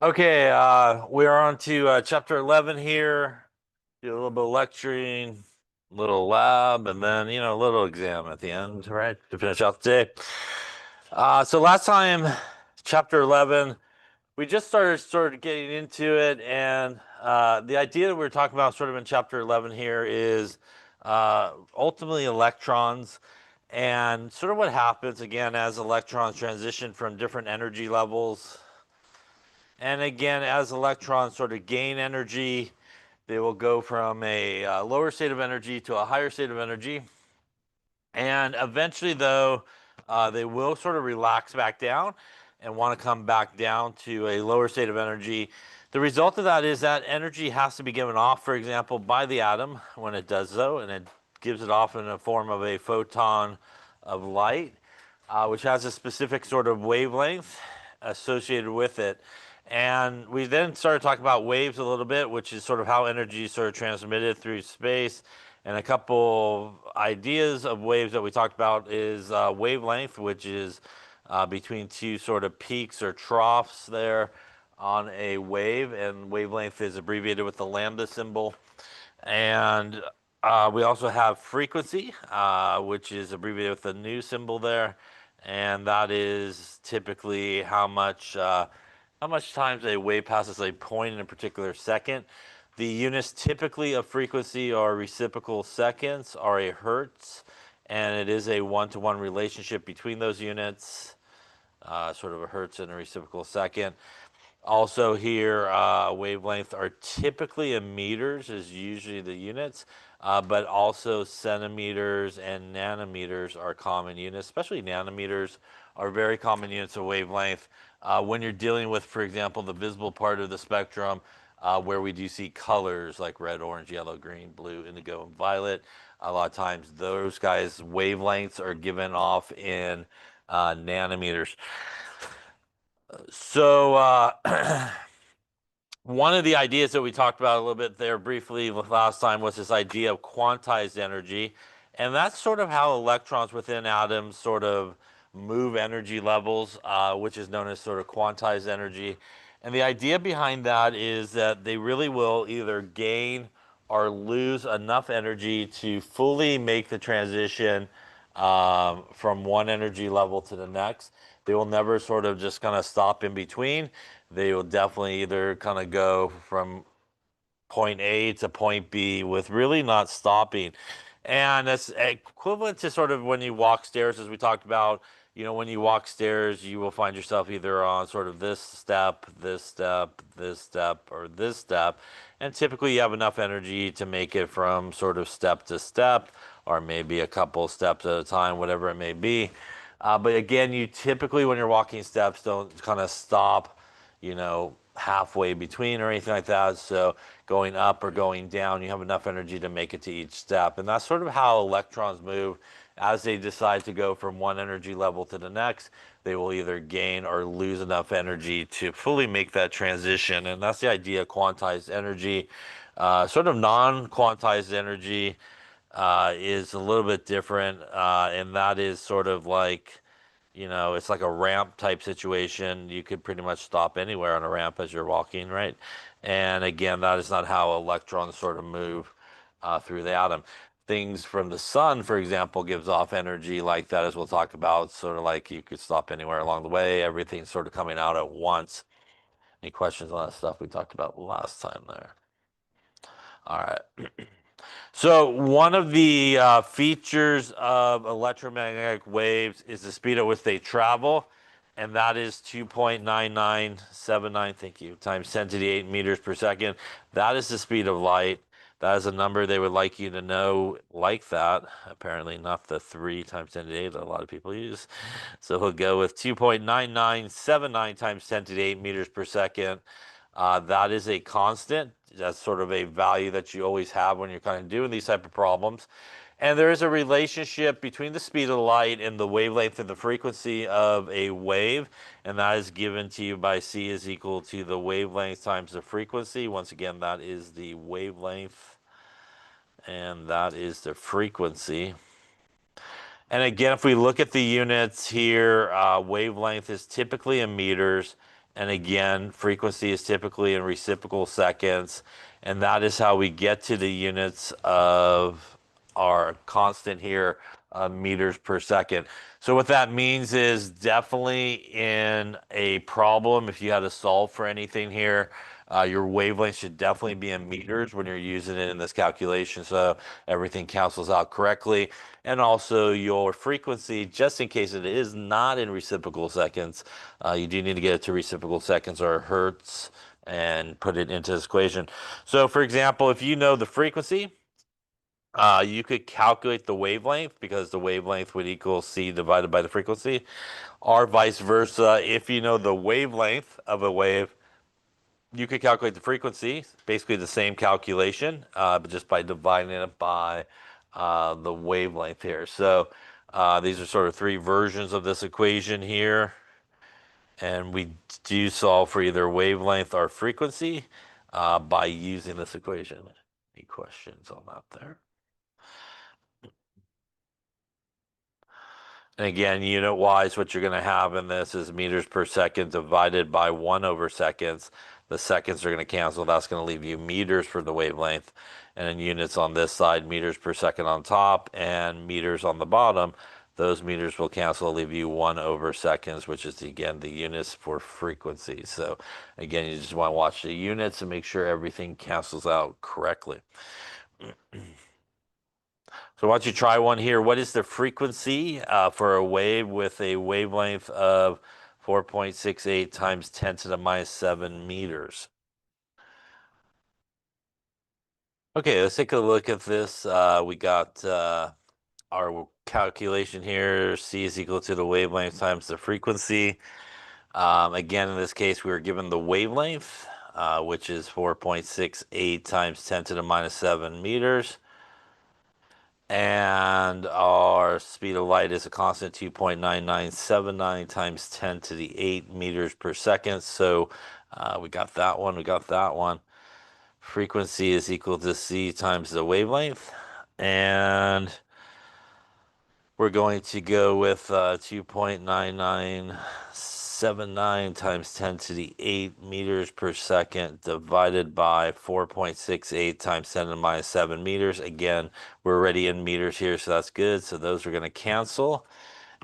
Okay, we are on to chapter 11 here. Do a little bit of lecturing, little lab, and then, a little exam at the end, right, to finish out the day. So last time, chapter 11, we just started sort of getting into it, and the idea that we're talking about sort of in chapter 11 here is ultimately electrons and sort of what happens again as electrons transition from different energy levels. And again, as electrons sort of gain energy, they will go from a lower state of energy to a higher state of energy. And eventually, though, they will sort of relax back down and want to come back down to a lower state of energy. The result of that is that energy has to be given off, for example, by the atom when it does so, and it gives it off in the form of a photon of light, which has a specific sort of wavelength associated with it. And we then started talking about waves a little bit, which is sort of how energy is sort of transmitted through space. And a couple ideas of waves that we talked about is wavelength, which is between two sort of peaks or troughs there on a wave. And wavelength is abbreviated with the lambda symbol. And we also have frequency, which is abbreviated with the nu symbol there. And that is typically how much times a wave passes a point in a particular second. The units typically of frequency are reciprocal seconds, are a hertz, and it is a one-to-one relationship between those units, sort of a hertz and a reciprocal second. Also here, wavelength are typically in meters is usually the units, but also centimeters and nanometers are common units, especially nanometers are very common units of wavelength. When you're dealing with, for example, the visible part of the spectrum, where we do see colors like red, orange, yellow, green, blue, indigo, and violet, a lot of times those guys' wavelengths are given off in nanometers. So, one of the ideas that we talked about a little bit there briefly last time was this idea of quantized energy. And that's sort of how electrons within atoms sort of move energy levels, which is known as sort of quantized energy. And the idea behind that is that they really will either gain or lose enough energy to fully make the transition from one energy level to the next. They will never sort of just kind of stop in between. They will definitely either kind of go from point A to point B with really not stopping. And that's equivalent to sort of when you walk stairs, as we talked about. When you walk stairs, you will find yourself either on sort of this step, this step, this step, or this step. And typically you have enough energy to make it from sort of step to step, or maybe a couple steps at a time, whatever it may be. But again, you typically, when you're walking steps, don't kind of stop, halfway between or anything like that. So going up or going down, you have enough energy to make it to each step. And that's sort of how electrons move as they decide to go from one energy level to the next. They will either gain or lose enough energy to fully make that transition. And that's the idea of quantized energy. Sort of non-quantized energy is a little bit different, and that is sort of like, it's like a ramp type situation. You could pretty much stop anywhere on a ramp as you're walking, right? And again, that is not how electrons sort of move through the atom. Things from the sun, for example, gives off energy like that, as we'll talk about. Sort of like you could stop anywhere along the way. Everything's sort of coming out at once. Any questions on that stuff we talked about last time there? All right. So one of the features of electromagnetic waves is the speed at which they travel, and that is 2.9979, thank you, times 10 to the 8 meters per second. That is the speed of light. That is a number they would like you to know like that. Apparently not the 3 times 10 to the 8 that a lot of people use. So we'll go with 2.9979 times 10 to the 8 meters per second. That is a constant. That's sort of a value that you always have when you're kind of doing these type of problems. And there is a relationship between the speed of light and the wavelength and the frequency of a wave. And that is given to you by C is equal to the wavelength times the frequency. Once again, that is the wavelength and that is the frequency. And again, if we look at the units here, wavelength is typically in meters, And again, frequency is typically in reciprocal seconds. And that is how we get to the units of our constant here, meters per second. So what that means is definitely in a problem, if you had to solve for anything here, your wavelength should definitely be in meters when you're using it in this calculation, so everything cancels out correctly. And also your frequency, just in case it is not in reciprocal seconds, you do need to get it to reciprocal seconds or hertz and put it into this equation. So for example, if you know the frequency, you could calculate the wavelength because the wavelength would equal c divided by the frequency, or vice versa. If you know the wavelength of a wave, you could calculate the frequency, basically the same calculation, but just by dividing it by the wavelength here. So these are sort of three versions of this equation here. And we do solve for either wavelength or frequency by using this equation. Any questions on that there? And again, unit-wise, what you're going to have in this is meters per second divided by 1 over seconds. The seconds are going to cancel. That's going to leave you meters for the wavelength. And then units on this side, meters per second on top, and meters on the bottom. Those meters will cancel, leave you 1 over seconds, which is, again, the units for frequency. So, again, you just want to watch the units and make sure everything cancels out correctly. So why don't you try one here? What is the frequency for a wave with a wavelength of 4.68 times 10 to the minus 7 meters? Okay, let's take a look at this. We got our calculation here. C is equal to the wavelength times the frequency. Again, in this case, we were given the wavelength, which is 4.68 times 10 to the minus 7 meters. And our speed of light is a constant 2.9979 times 10 to the 8 meters per second. So we got that one. We got that one. Frequency is equal to c times the wavelength. And we're going to go with 2.9979 times 10 to the 8 meters per second divided by 4.68 times 10 to the minus 7 meters. Again, we're already in meters here, so that's good. So those are going to cancel.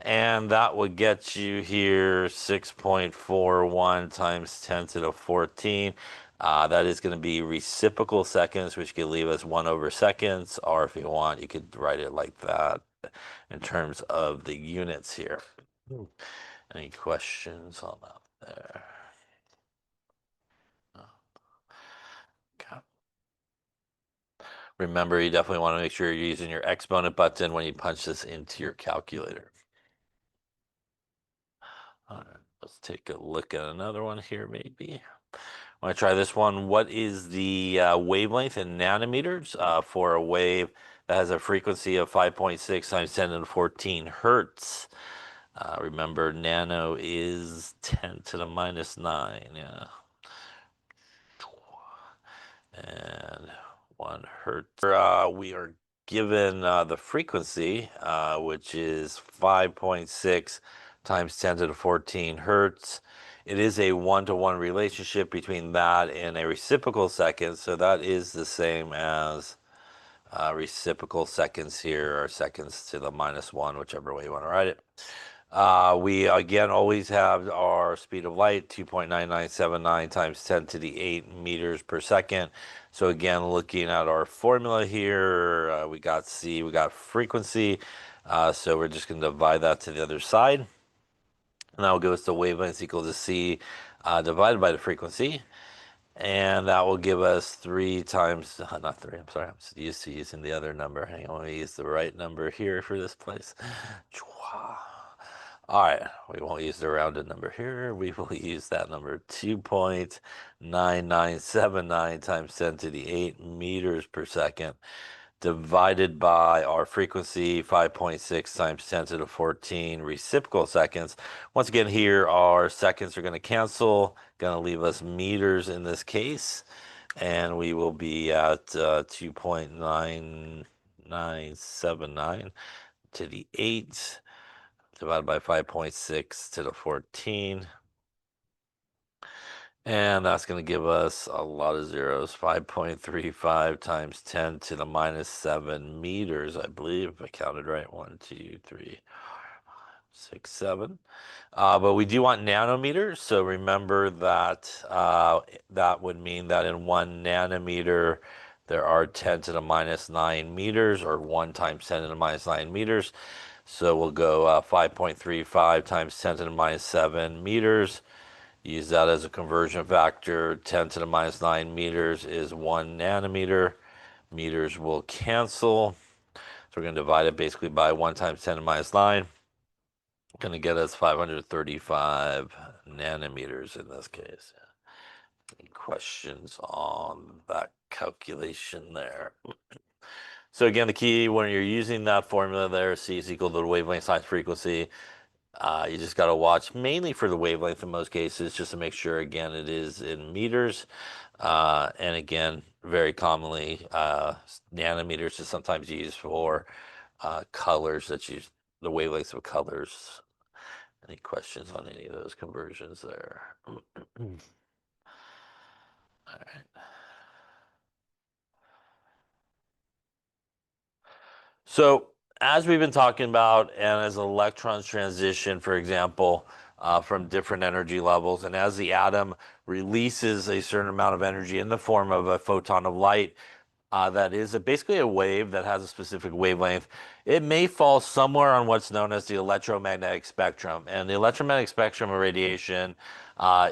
And that would get you here 6.41 times 10 to the 14. That is going to be reciprocal seconds, which could leave us 1 over seconds. Or if you want, you could write it like that in terms of the units here. Any questions on that there? Okay. Remember, you definitely want to make sure you're using your exponent button when you punch this into your calculator. All right, let's take a look at another one here, maybe. I want to try this one. What is the wavelength in nanometers for a wave that has a frequency of 5.6 times 10 to the 14 hertz? Remember, nano is 10 to the minus 9. Yeah. And 1 hertz. We are given the frequency, which is 5.6 times 10 to the 14 hertz. It is a 1-to-1 relationship between that and a reciprocal second, so that is the same as reciprocal seconds here, or seconds to the minus 1, whichever way you want to write it. We again always have our speed of light, 2.9979 times 10 to the 8 meters per second. So again, looking at our formula here, we got C, we got frequency. So we're just going to divide that to the other side. And that will give us the wavelength equal to C divided by the frequency. And that will give us 3 times, not 3, I'm sorry, I'm used to using the other number. Hang on, let me use the right number here for this place. All right, we won't use the rounded number here. We will use that number, 2.9979 times 10 to the 8 meters per second, divided by our frequency, 5.6 times 10 to the 14 reciprocal seconds. Once again, here our seconds are going to cancel, going to leave us meters in this case, and we will be at 2.9979 to the 8 divided by 5.6 to the 14. And that's going to give us a lot of zeros. 5.35 times 10 to the minus 7 meters, I believe, if I counted right. 1, 2, 3, 6, 7. But we do want nanometers, so remember that that would mean that in 1 nanometer, there are 10 to the minus 9 meters, or 1 times 10 to the minus 9 meters. So we'll go 5.35 times 10 to the minus 7 meters. Use that as a conversion factor. 10 to the minus 9 meters is 1 nanometer. Meters will cancel. So we're going to divide it basically by 1 times 10 to the minus 9. Going to get us 535 nanometers in this case. Any questions on that calculation there? So again, the key when you're using that formula there, C is equal to the wavelength times frequency. You just got to watch mainly for the wavelength in most cases, just to make sure, again, it is in meters. And again, very commonly, nanometers is sometimes used for colors, that use the wavelengths of colors. Any questions on any of those conversions there? All right. So as we've been talking about, and as electrons transition, for example, from different energy levels, and as the atom releases a certain amount of energy in the form of a photon of light, that is basically a wave that has a specific wavelength. It may fall somewhere on what's known as the electromagnetic spectrum. And the electromagnetic spectrum of radiation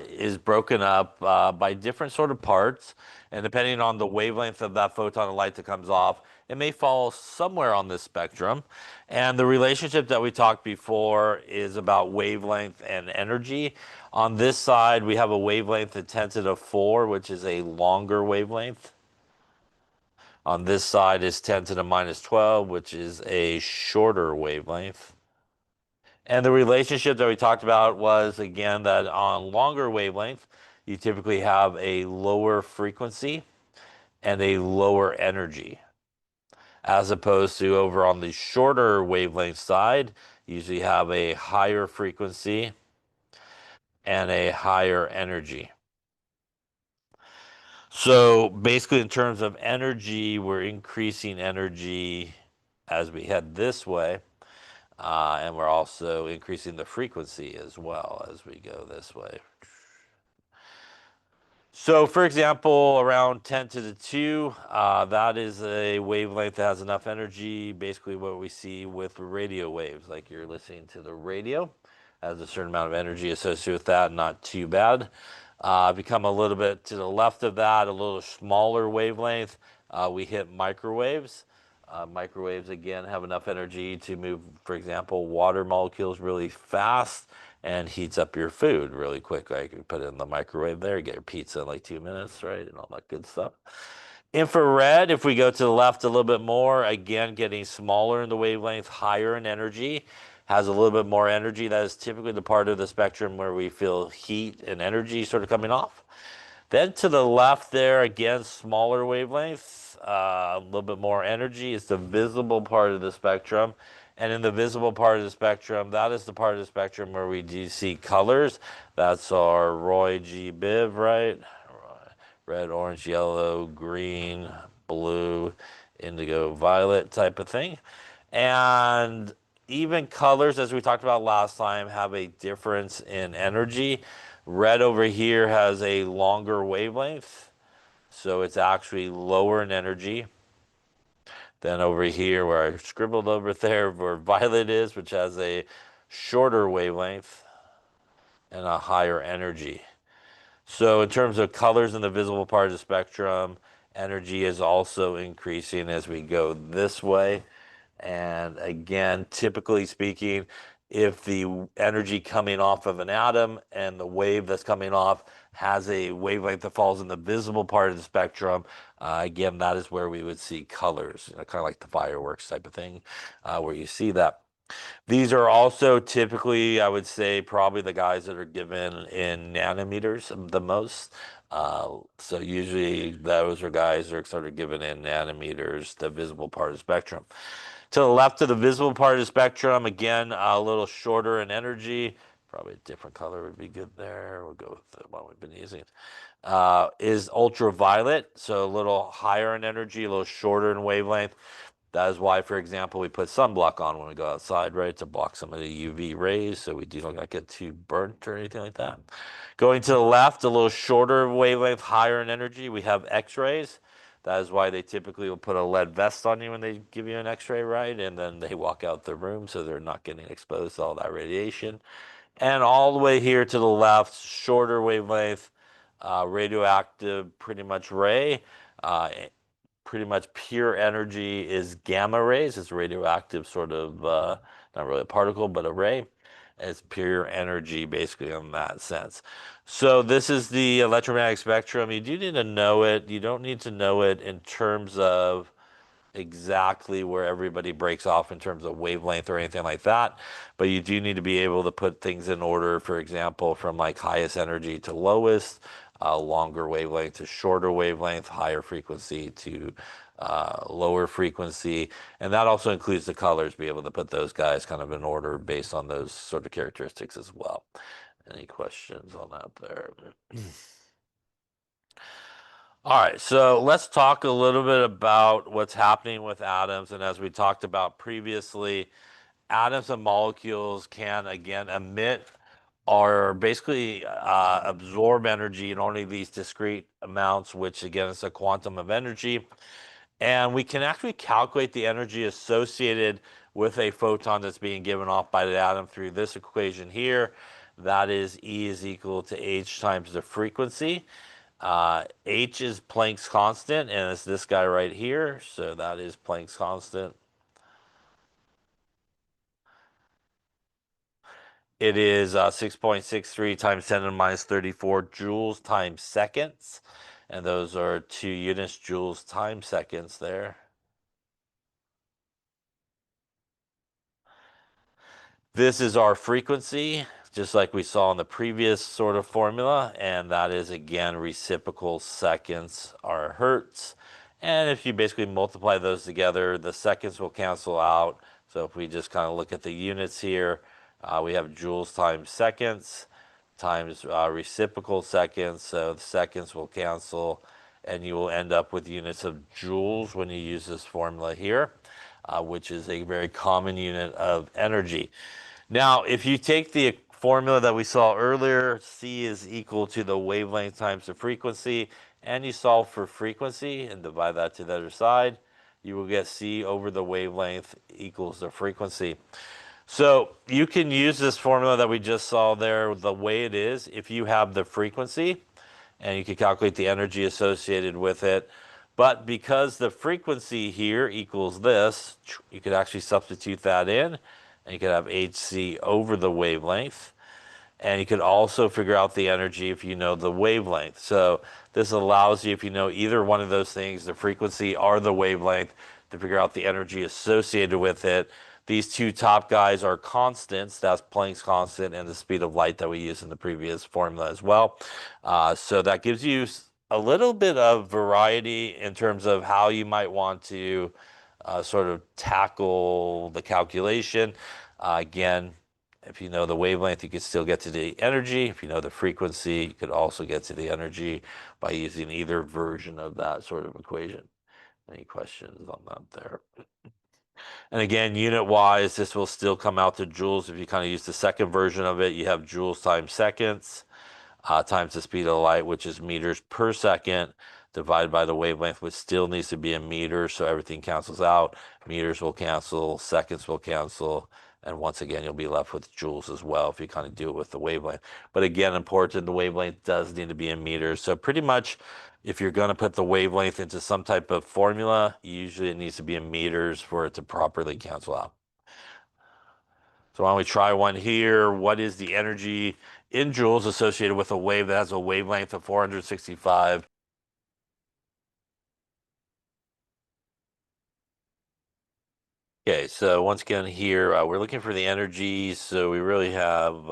is broken up by different sort of parts. And depending on the wavelength of that photon of light that comes off, it may fall somewhere on this spectrum. And the relationship that we talked before is about wavelength and energy. On this side, we have a wavelength of 10 to the 4, which is a longer wavelength. On this side is 10 to the minus 12, which is a shorter wavelength. And the relationship that we talked about was, again, that on longer wavelength, you typically have a lower frequency and a lower energy. As opposed to over on the shorter wavelength side, you usually have a higher frequency and a higher energy. So basically, in terms of energy, we're increasing energy as we head this way, and we're also increasing the frequency as well as we go this way. So, for example, around 10 to the 2, that is a wavelength that has enough energy, basically what we see with radio waves, like you're listening to the radio, has a certain amount of energy associated with that, not too bad. Become a little bit to the left of that, a little smaller wavelength, we hit microwaves. Microwaves, again, have enough energy to move, for example, water molecules really fast and heats up your food really quick. Like you put it in the microwave there, get your pizza in like 2 minutes, right? And all that good stuff. Infrared, if we go to the left a little bit more, again, getting smaller in the wavelength, higher in energy, has a little bit more energy. That is typically the part of the spectrum where we feel heat and energy sort of coming off. Then to the left there, again, smaller wavelengths, a little bit more energy. It's the visible part of the spectrum. And in the visible part of the spectrum, that is the part of the spectrum where we do see colors. That's our Roy G. Biv, right? Red, orange, yellow, green, blue, indigo, violet type of thing. And even colors, as we talked about last time, have a difference in energy. Red over here has a longer wavelength, so it's actually lower in energy than over here where I scribbled over there where violet is, which has a shorter wavelength and a higher energy. So in terms of colors in the visible part of the spectrum, energy is also increasing as we go this way. And again, typically speaking, if the energy coming off of an atom and the wave that's coming off has a wavelength that falls in the visible part of the spectrum, again, that is where we would see colors, kind of like the fireworks type of thing, where you see that. These are also typically, I would say, probably the guys that are given in nanometers the most. So usually those are guys that are sort of given in nanometers, the visible part of the spectrum. To the left of the visible part of the spectrum, again, a little shorter in energy, Probably a different color would be good there. We'll go with the one we've been using. Is ultraviolet, so a little higher in energy, a little shorter in wavelength. That is why, for example, we put sunblock on when we go outside, right, to block some of the UV rays so we do not get too burnt or anything like that. Going to the left, a little shorter wavelength, higher in energy, we have X-rays. That is why they typically will put a lead vest on you when they give you an X-ray, right? And then they walk out the room so they're not getting exposed to all that radiation. And all the way here to the left, shorter wavelength, radioactive, pretty much ray. Pretty much pure energy is gamma rays. It's radioactive, sort of, not really a particle, but a ray. It's pure energy, basically, in that sense. So this is the electromagnetic spectrum. You do need to know it. You don't need to know it in terms of exactly where everybody breaks off in terms of wavelength or anything like that. But you do need to be able to put things in order, for example, from like highest energy to lowest, longer wavelength to shorter wavelength, higher frequency to lower frequency. And that also includes the colors, be able to put those guys kind of in order based on those sort of characteristics as well. Any questions on that there? All right, so let's talk a little bit about what's happening with atoms. And as we talked about previously, atoms and molecules can, again, emit or basically absorb energy in only these discrete amounts, which, again, is a quantum of energy. And we can actually calculate the energy associated with a photon that's being given off by the atom through this equation here. That is E is equal to H times the frequency. H is Planck's constant, and it's this guy right here. So that is Planck's constant. It is 6.63 times 10 to the minus 34 joules times seconds. And those are 2 units, joules times seconds there. This is our frequency, just like we saw in the previous sort of formula, and that is, again, reciprocal seconds are hertz. And if you basically multiply those together, the seconds will cancel out. So if we just kind of look at the units here, we have joules times seconds times reciprocal seconds. So the seconds will cancel, and you will end up with units of joules when you use this formula here, which is a very common unit of energy. Now, if you take the formula that we saw earlier, C is equal to the wavelength times the frequency, and you solve for frequency and divide that to the other side, you will get C over the wavelength equals the frequency. So you can use this formula that we just saw there the way it is if you have the frequency, and you can calculate the energy associated with it. But because the frequency here equals this, you could actually substitute that in, and you could have hc over the wavelength. And you could also figure out the energy if you know the wavelength. So this allows you, if you know either one of those things, the frequency or the wavelength, to figure out the energy associated with it. These two top guys are constants. That's Planck's constant and the speed of light that we used in the previous formula as well. So that gives you a little bit of variety in terms of how you might want to sort of tackle the calculation. Again, if you know the wavelength, you could still get to the energy. If you know the frequency, you could also get to the energy by using either version of that sort of equation. Any questions on that there? And again, unit-wise, this will still come out to joules. If you kind of use the second version of it, you have joules times seconds times the speed of light, which is meters per second, divided by the wavelength, which still needs to be in meters, so everything cancels out. Meters will cancel, seconds will cancel, and once again, you'll be left with joules as well if you kind of do it with the wavelength. But again, important, the wavelength does need to be in meters. So pretty much, if you're going to put the wavelength into some type of formula, usually it needs to be in meters for it to properly cancel out. So why don't we try one here? What is the energy in joules associated with a wave that has a wavelength of 465? Okay, so once again here, we're looking for the energy. So we really have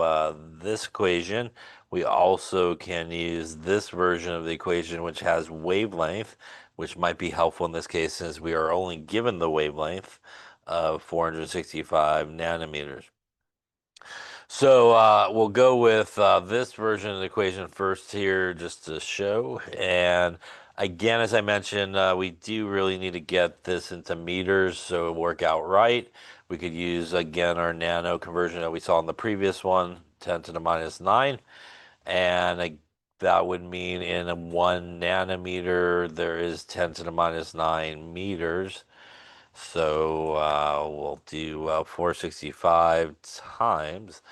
this equation. We also can use this version of the equation, which has wavelength, which might be helpful in this case since we are only given the wavelength of 465 nanometers. So we'll go with this version of the equation first here just to show. And again, as I mentioned, we do really need to get this into meters so it work out right. We could use, again, our nano conversion that we saw in the previous one, 10 to the minus 9. And that would mean in a 1 nanometer, there is 10 to the minus 9 meters. So we'll do 465 times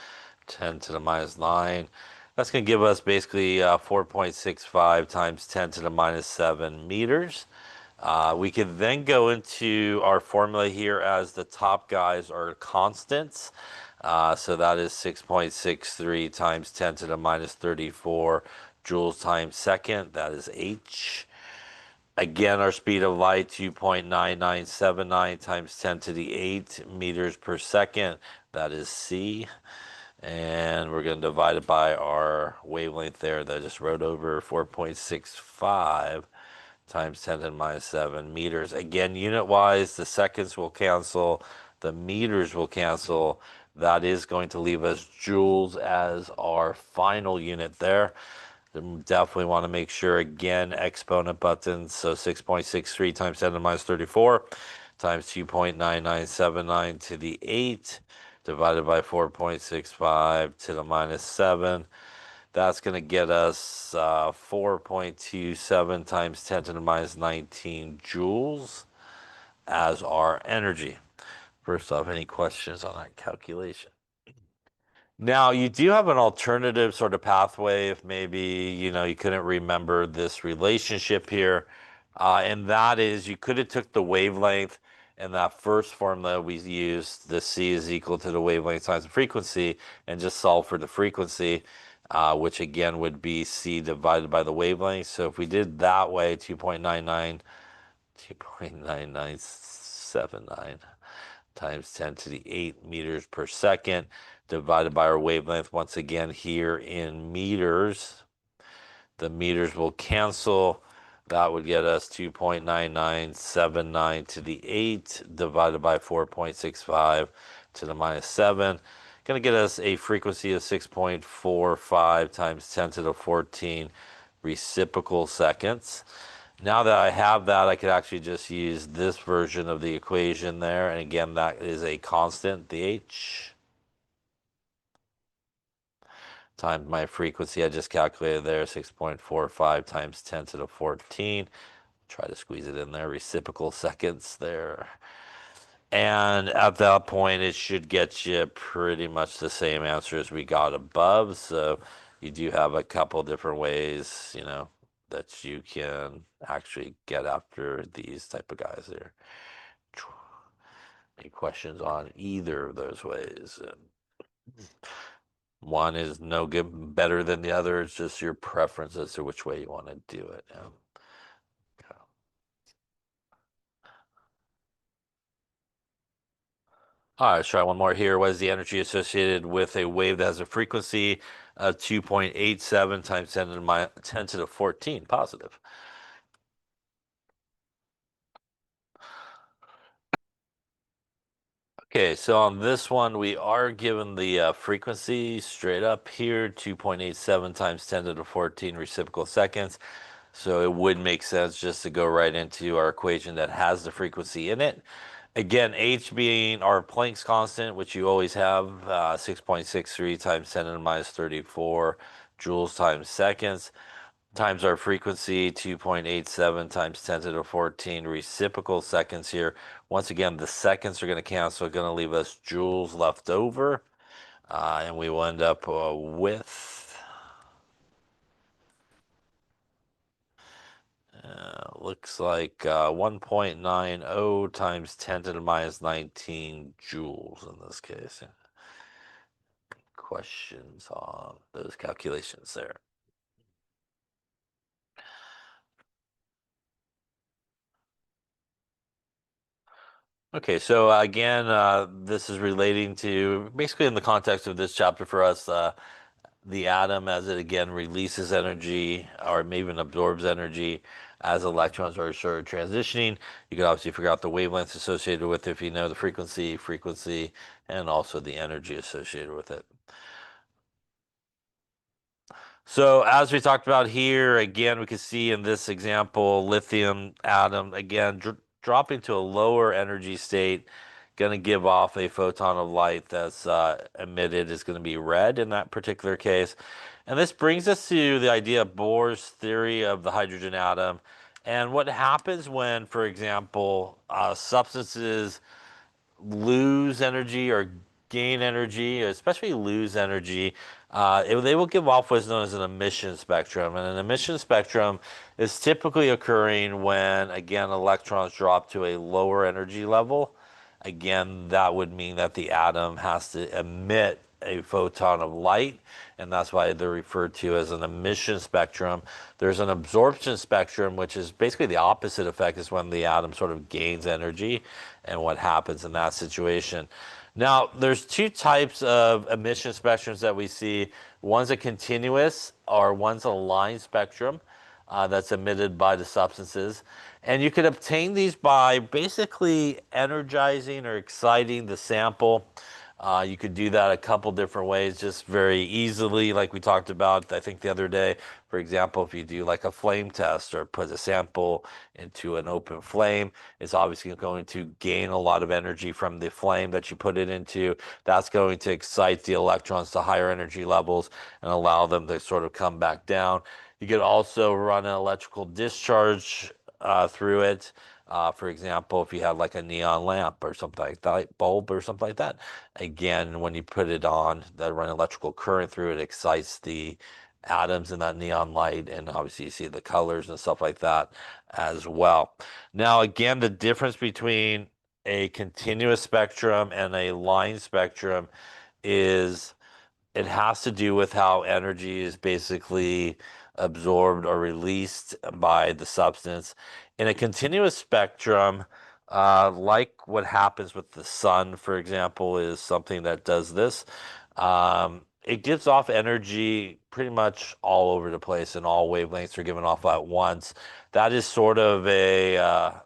10 to the minus 9. That's going to give us basically 4.65 times 10 to the minus 7 meters. We can then go into our formula here as the top guys are constants. So that is 6.63 times 10 to the minus 34 joules times second. That is H. Again, our speed of light, 2.9979 times 10 to the 8 meters per second. That is C. And we're going to divide it by our wavelength there that I just wrote over, 4.65 times 10 to the minus 7 meters. Again, unit-wise, the seconds will cancel, the meters will cancel. That is going to leave us joules as our final unit there. Definitely want to make sure, again, exponent buttons. So 6.63 times 10 to the minus 34 times 2.9979 to the 8 divided by 4.65 to the minus 7. That's going to get us 4.27 times 10 to the minus 19 joules as our energy. First off, any questions on that calculation? Now, you do have an alternative sort of pathway if maybe, you couldn't remember this relationship here. And that is you could have took the wavelength and that first formula we used, the C is equal to the wavelength times the frequency, and just solve for the frequency, which again would be C divided by the wavelength. So if we did that way, 2.9979 times 10 to the 8 meters per second divided by our wavelength once again here in meters. The meters will cancel. That would get us 2.9979 to the 8 divided by 4.65 to the minus 7. Going to get us a frequency of 6.45 times 10 to the 14 reciprocal seconds. Now that I have that, I could actually just use this version of the equation there. And again, that is a constant, the H, times my frequency I just calculated there, 6.45 times 10 to the 14. Try to squeeze it in there, reciprocal seconds there. And at that point, it should get you pretty much the same answer as we got above. So you do have a couple different ways, that you can actually get after these type of guys there. Any questions on either of those ways? One is no good, better than the other. It's just your preference as to which way you want to do it. Okay. All right, let's try one more here. What is the energy associated with a wave that has a frequency of 2.87 times 10 to the 14 positive? Okay, so on this one, we are given the frequency straight up here, 2.87 times 10 to the 14 reciprocal seconds. So it would make sense just to go right into our equation that has the frequency in it. Again, H being our Planck's constant, which you always have, 6.63 times 10 to the minus 34 joules times seconds, times our frequency, 2.87 times 10 to the 14 reciprocal seconds here. Once again, the seconds are going to cancel, going to leave us joules left over, and we will end up with looks like 1.90 times 10 to the minus 19 joules in this case. Questions on those calculations there? Okay, so again, this is relating to basically in the context of this chapter for us, the atom as it again releases energy or maybe even absorbs energy as electrons are sort of transitioning. You can obviously figure out the wavelengths associated with it if you know the frequency, and also the energy associated with it. So as we talked about here, again, we can see in this example, lithium atom, again, dropping to a lower energy state, going to give off a photon of light that's emitted is going to be red in that particular case. And this brings us to the idea of Bohr's theory of the hydrogen atom. And what happens when, for example, substances lose energy or gain energy, especially lose energy, they will give off what's known as an emission spectrum. And an emission spectrum is typically occurring when, again, electrons drop to a lower energy level. Again, that would mean that the atom has to emit a photon of light, and that's why they're referred to as an emission spectrum. There's an absorption spectrum, which is basically the opposite effect, is when the atom sort of gains energy and what happens in that situation. Now, there's two types of emission spectrums that we see. One's a continuous, or one's a line spectrum that's emitted by the substances. And you could obtain these by basically energizing or exciting the sample. You could do that a couple different ways, just very easily, like we talked about, I think the other day. For example, if you do like a flame test or put a sample into an open flame, it's obviously going to gain a lot of energy from the flame that you put it into. That's going to excite the electrons to higher energy levels and allow them to sort of come back down. You could also run an electrical discharge through it. For example, if you had like a neon lamp or something like that, bulb or something like that, again, when you put it on, that run electrical current through it excites the atoms in that neon light, and obviously you see the colors and stuff like that as well. Now, again, the difference between a continuous spectrum and a line spectrum is it has to do with how energy is basically absorbed or released by the substance. In a continuous spectrum, like what happens with the sun, for example, is something that does this. It gives off energy pretty much all over the place, and all wavelengths are given off at once. That is sort of a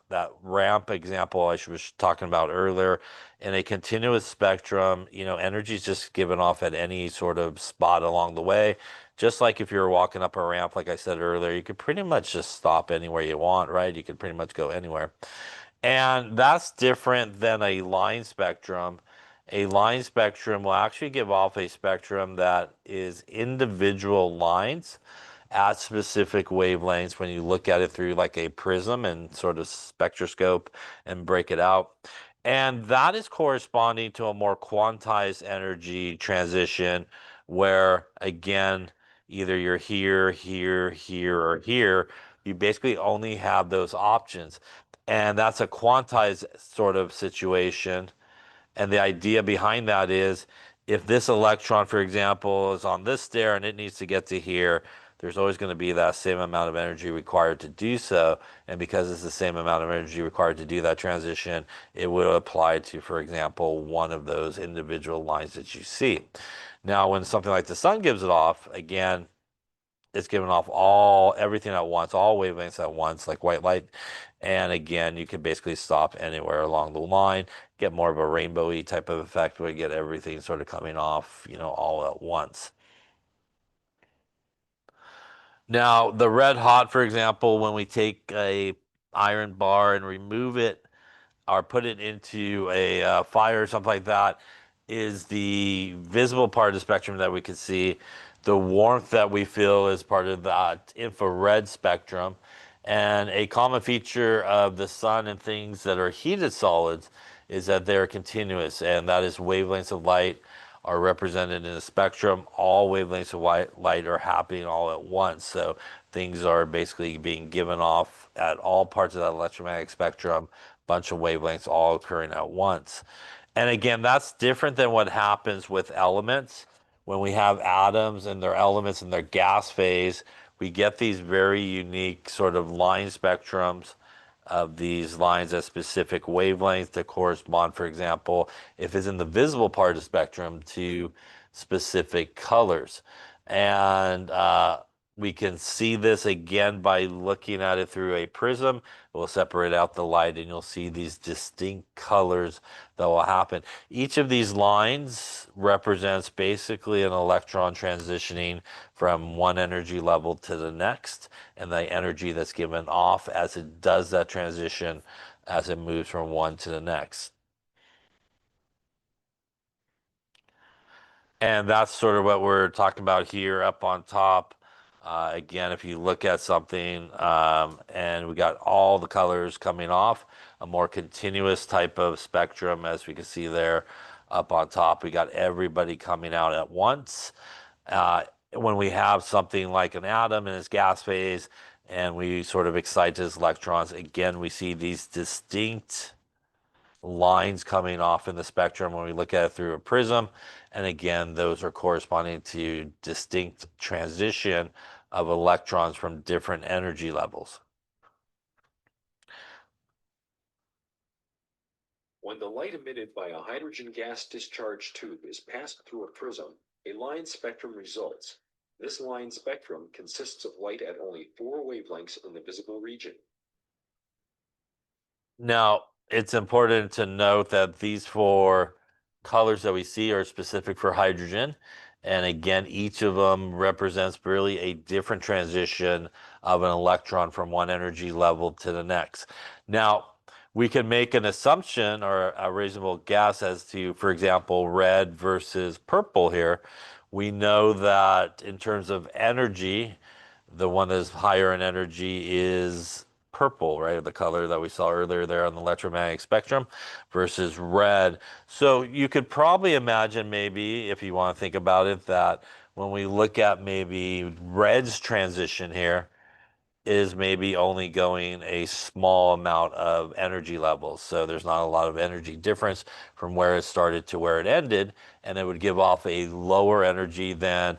that ramp example I was talking about earlier. In a continuous spectrum, energy is just given off at any sort of spot along the way. Just like if you're walking up a ramp, like I said earlier, you could pretty much just stop anywhere you want, right? You could pretty much go anywhere. And that's different than a line spectrum. A line spectrum will actually give off a spectrum that is individual lines at specific wavelengths when you look at it through like a prism and sort of spectroscope and break it out. And that is corresponding to a more quantized energy transition where, again, either you're here, here, here, or here. You basically only have those options. And that's a quantized sort of situation. And the idea behind that is if this electron, for example, is on this stair and it needs to get to here, there's always going to be that same amount of energy required to do so. And because it's the same amount of energy required to do that transition, it will apply to, for example, one of those individual lines that you see. Now, when something like the sun gives it off, again, it's giving off everything at once, all wavelengths at once, like white light. And again, you can basically stop anywhere along the line, get more of a rainbowy type of effect where you get everything sort of coming off, all at once. Now, the red hot, for example, when we take a iron bar and remove it or put it into a fire or something like that, is the visible part of the spectrum that we can see. The warmth that we feel is part of that infrared spectrum. And a common feature of the sun and things that are heated solids is that they're continuous, and that is wavelengths of light are represented in the spectrum. All wavelengths of light are happening all at once. So things are basically being given off at all parts of that electromagnetic spectrum, bunch of wavelengths all occurring at once. And again, that's different than what happens with elements. When we have atoms and their elements in their gas phase, we get these very unique sort of line spectrums of these lines at specific wavelengths that correspond, for example, if it's in the visible part of the spectrum, to specific colors. And We can see this again by looking at it through a prism. We'll separate out the light and you'll see these distinct colors that will happen. Each of these lines represents basically an electron transitioning from one energy level to the next, and the energy that's given off as it does that transition as it moves from one to the next. And that's sort of what we're talking about here up on top. Again, if you look at something and we got all the colors coming off, a more continuous type of spectrum, as we can see there up on top, we got everybody coming out at once. When we have something like an atom in its gas phase and we sort of excite its electrons, again, we see these distinct lines coming off in the spectrum when we look at it through a prism. And again, those are corresponding to distinct transition of electrons from different energy levels. When the light emitted by a hydrogen gas discharge tube is passed through a prism, a line spectrum results. This line spectrum consists of light at only 4 wavelengths in the visible region. Now, it's important to note that these 4 colors that we see are specific for hydrogen. And again, each of them represents really a different transition of an electron from one energy level to the next. Now, we can make an assumption or a reasonable guess as to, for example, red versus purple here. We know that in terms of energy, the one that's higher in energy is purple, right? The color that we saw earlier there on the electromagnetic spectrum versus red. So you could probably imagine maybe, if you want to think about it, that when we look at maybe red's transition here is maybe only going a small amount of energy levels. So there's not a lot of energy difference from where it started to where it ended, and it would give off a lower energy than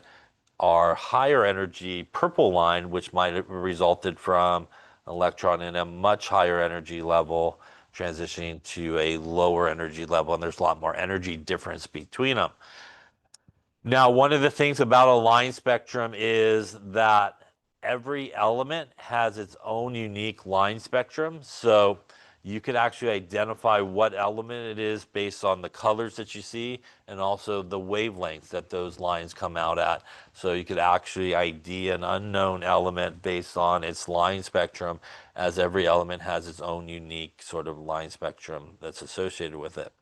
our higher energy purple line, which might have resulted from an electron in a much higher energy level transitioning to a lower energy level, and there's a lot more energy difference between them. Now, one of the things about a line spectrum is that every element has its own unique line spectrum. So you could actually identify what element it is based on the colors that you see and also the wavelengths that those lines come out at. So you could actually ID an unknown element based on its line spectrum, as every element has its own unique sort of line spectrum that's associated with it.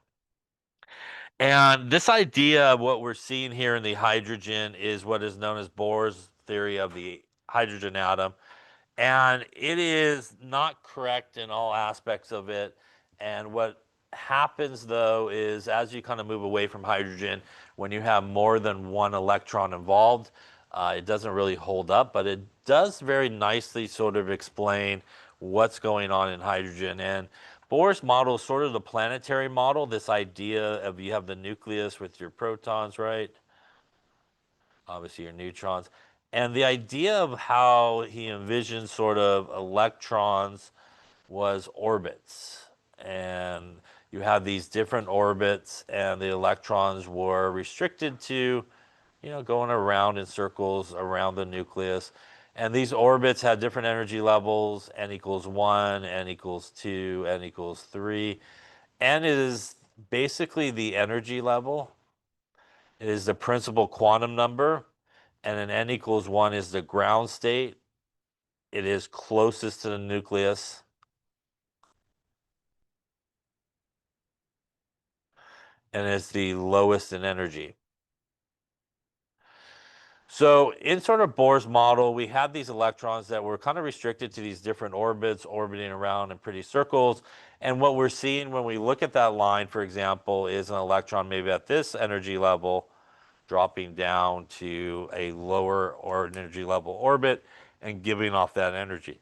And this idea of what we're seeing here in the hydrogen is what is known as Bohr's theory of the hydrogen atom. And it is not correct in all aspects of it. And what happens, though, is as you kind of move away from hydrogen, when you have more than one electron involved, it doesn't really hold up, but it does very nicely sort of explain what's going on in hydrogen. And Bohr's model is sort of the planetary model, this idea of you have the nucleus with your protons, right? Obviously your neutrons. And the idea of how he envisioned sort of electrons was orbits. And you have these different orbits, and the electrons were restricted to, going around in circles around the nucleus. And these orbits had different energy levels, n equals 1, n equals 2, n equals 3. N is basically the energy level. It is the principal quantum number, and an n equals 1 is the ground state. It is closest to the nucleus. And it's the lowest in energy. So in sort of Bohr's model, we had these electrons that were kind of restricted to these different orbits, orbiting around in pretty circles. And what we're seeing when we look at that line, for example, is an electron maybe at this energy level dropping down to a lower or energy level orbit and giving off that energy.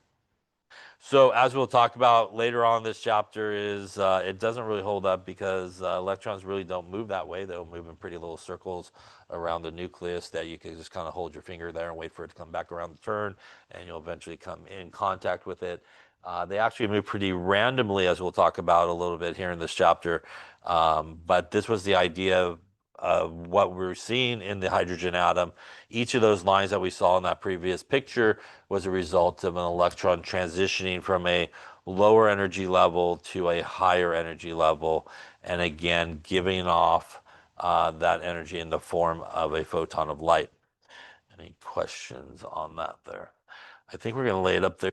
So as we'll talk about later on in this chapter is it doesn't really hold up because electrons really don't move that way. They'll move in pretty little circles around the nucleus that you can just kind of hold your finger there and wait for it to come back around the turn, and you'll eventually come in contact with it. They actually move pretty randomly, as we'll talk about a little bit here in this chapter. But this was the idea what we're seeing in the hydrogen atom. Each of those lines that we saw in that previous picture was a result of an electron transitioning from a lower energy level to a higher energy level, and again giving off that energy in the form of a photon of light. Any questions on that there? I think we're going to lay it up there.